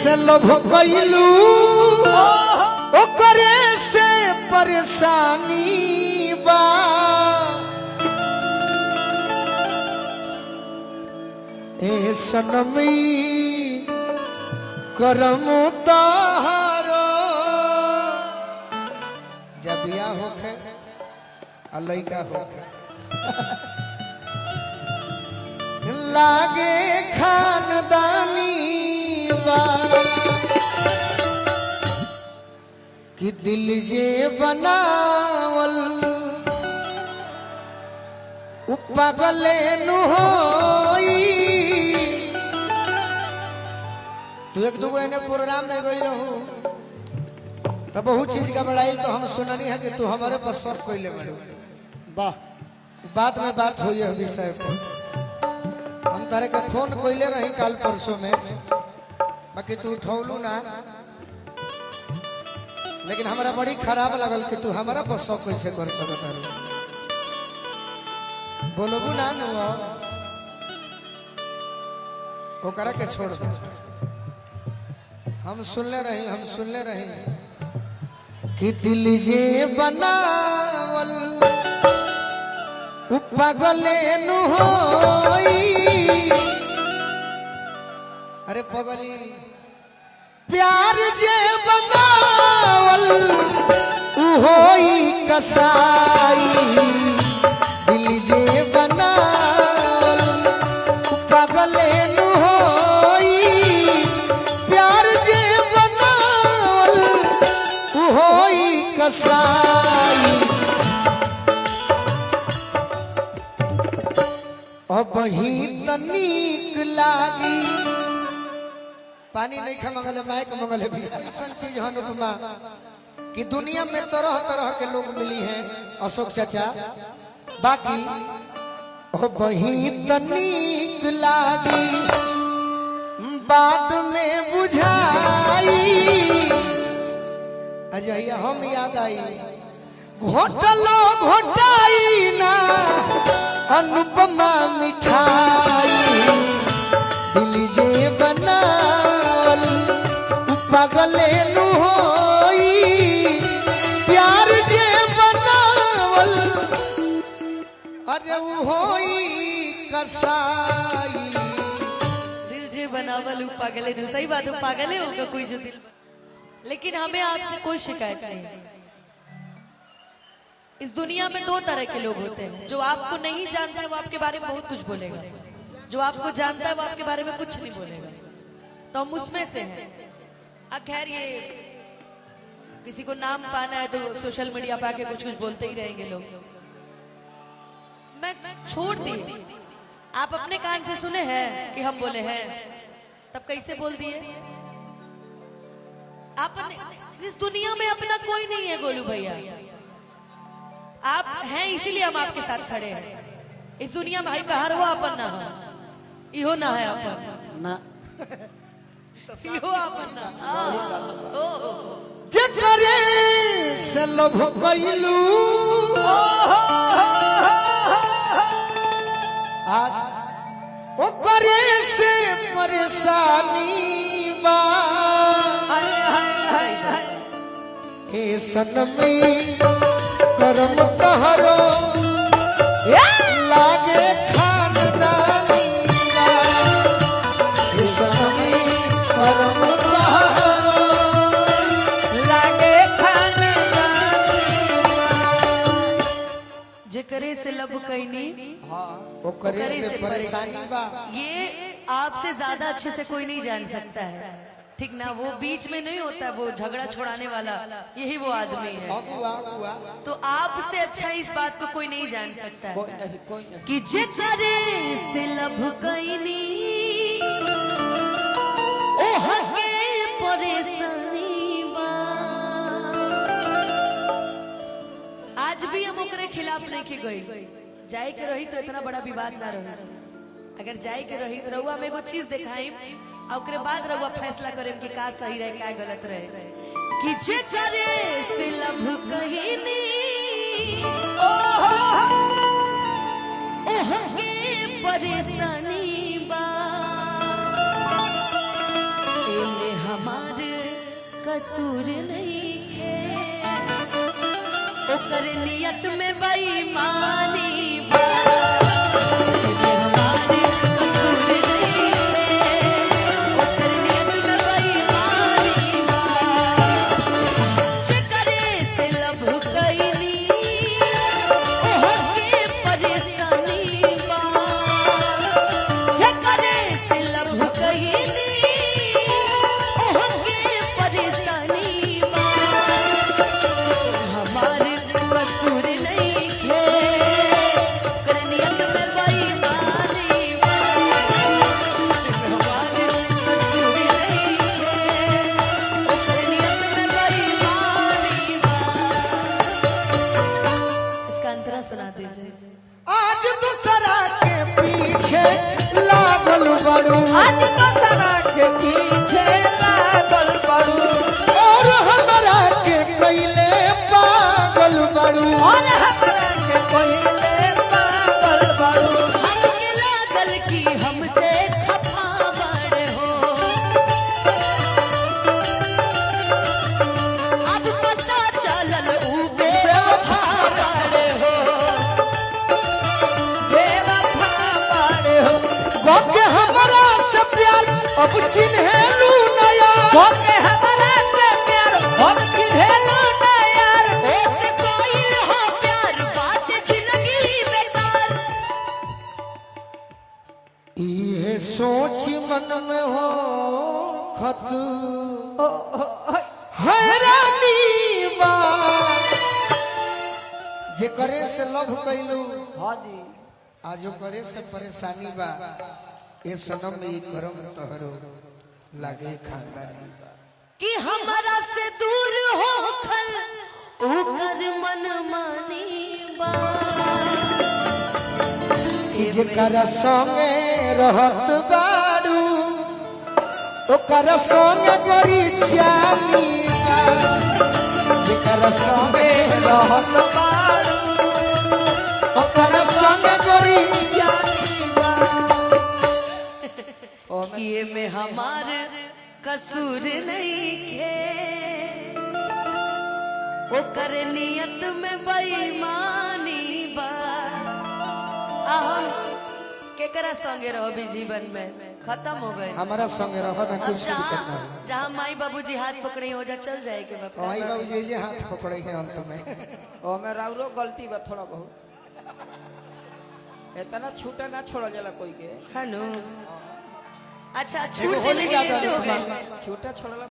से लोभ कैलू ओकरे से परेशानी बा ए सनमी करम तारो जब बिया होखे आ लइका होखे लागे खानदानी बा कि दिल जे बनावल पागले नु होई तू एक दो एने प्रोग्राम में गई रहू तो बहुत चीज का बड़ाई तो हम सुननी है कि तू हमारे पर शौक कैले बड़ू वाह बात में बात हुई है विषय पर हम तारे के फोन कैले रही कल परसों में बाकी तू उठौलू ना लेकिन हमारा बड़ी खराब लगल कि तू हमारा पर शौक कैसे कर सकता है बोलबू ना नु ओकरा के छोड़ दे हम सुनले रही कि दिल जे बनावल पागले नु होई अरे पगली प्यार जे बनावल होई कसाई दिल जे बनावल पागले नु होई प्यार जे बनावल होई कसाई अब ही तनिक लागी पानी नहीं खा मंगल माइक मंगल भी ऐसा चीज है अनुपमा कि दुनिया में तरह तरह के लोग मिली हैं अशोक चाचा बाकी अब ही तनिक लागी बाद में बुझाई अजय हम याद आई घोटलो घोटाई ना अनुपमा मिठाई दिल जे बनावल पागले नु होई प्यार जे बनावल अरे वो होई कसाई दिल जे बनावल पागले नु सही बात है पागले होगा कोई जो दिल लेकिन हमें आपसे कोई शिकायत नहीं है इस दुनिया में दो तरह के लोग होते हैं जो आपको नहीं जानता है वो आपके बारे में बहुत कुछ बोलेगा जो आपको जानता है वो आपके बारे में कुछ नहीं बोलेगा तो हम उसमें से हैं खैर ये किसी को नाम पाना है तो सोशल मीडिया पे आके कुछ कुछ बोलते ही रहेंगे लोग मैं छोड़ दी आप अपने कान से सुने हैं कि हम बोले हैं तब कैसे बोल दिए आपने इस दुनिया में अपना कोई नहीं है गोलू भैया आप हैं इसीलिए हम आपके साथ खड़े हैं इस दुनिया में भाई कहा रहो अपन ना हो इहो ना है अपन ना इहो अपन ना जे करे से लोभ कैलू आज ओ करे से परेशानी बा ए सनमी करम तहरो लागे खानदानी बा ए सनमी करम तहरो लागे खानदानी जेकरे से लब कैनी ओ करे से परेशानी बा ये आपसे ज्यादा अच्छे से कोई नहीं जान सकता है ठीक ना वो बीच में नहीं होता वो झगड़ा छोड़ाने वाला यही वो आदमी है तो आपसे अच्छा इस बात को कोई नहीं जान सकता है कि जेकरे से लब कैनी ओ हके परेशानी बा आज भी हम ओकरे खिलाफ नहीं के गई जाए के रही तो इतना बड़ा विवाद ना रही अगर जाए के रही तो रहुआ में एगो चीज दिखाई और उसके बाद रहुआ फैसला करे कि का सही रहे का गलत रहे कि जे करे से लब कहिनी ओह के परेशानी बा एमे हम कसूर नहीं खे ओकर नियत में बेईमानी बा ये हमारे कसूर नहीं खे ओकर नियत में बेईमानी बा चकरे से लब कईनी ओह के परेशानी बा चकरे से लब कईनी ओह के परेशानी बा हमारे कसूर नहीं खे ओकर नियत में बेईमानी बा हमारे कसूर नहीं खे ओकर नियत में बेईमानी बा इसका अंतरा सुना दीजिए आज दूसरा के पीछे लागल बड़ू आज दूसरा के पीछे लागल बड़ू और हमरा के कैले पागल बड़ू और हमरा के कोइले पागल बड़ू हमके लागल कि हमसे खफा बड़ हो अब पता चलल ऊ बेवफा बड़ हो बेवफा बाड़े हो के हमरा से प्यार अब चिन्हेलू नया होके हमरा के प्यार हम चिन्हेलू ना यार ओसे कोइल हो प्यार बात जिंदगी बेकार ये सोच मन में हो खत हैरानी बा जे करे से लव कैलू हाँ जी आज करे से परेशानी बा ये सनम में ये करम तोहरो लागे खानदानी बा कि हमरा से दूर हो खल ओकर मन मानी बा कि जेकरा संगे रहत बाड़ू ओकर संगे गोरी चाली बा जेकरा संगे रहत बाड़ू ओकर संगे गोरी चाली बा ये में हमार कसूर नहीं खे ओकर नियत में बेईमानी बा आ हम केकरा संगे रहो भी जीवन में खत्म हो गए हमारा संगे रह ना अब कुछ दिक्कत जहाँ नहीं जहाँ माई बाबूजी हाथ पकड़े हो जा चल जाएगा बाप भाई बाबू जी हाथ पकड़े हैं अंत में ओमे राउरो गलती बा थोड़ा बहुत इतना छूटा ना छोड़ा जाला कोई के हनु अच्छा एगो छूट होली गा दो। छूटा छोड़ला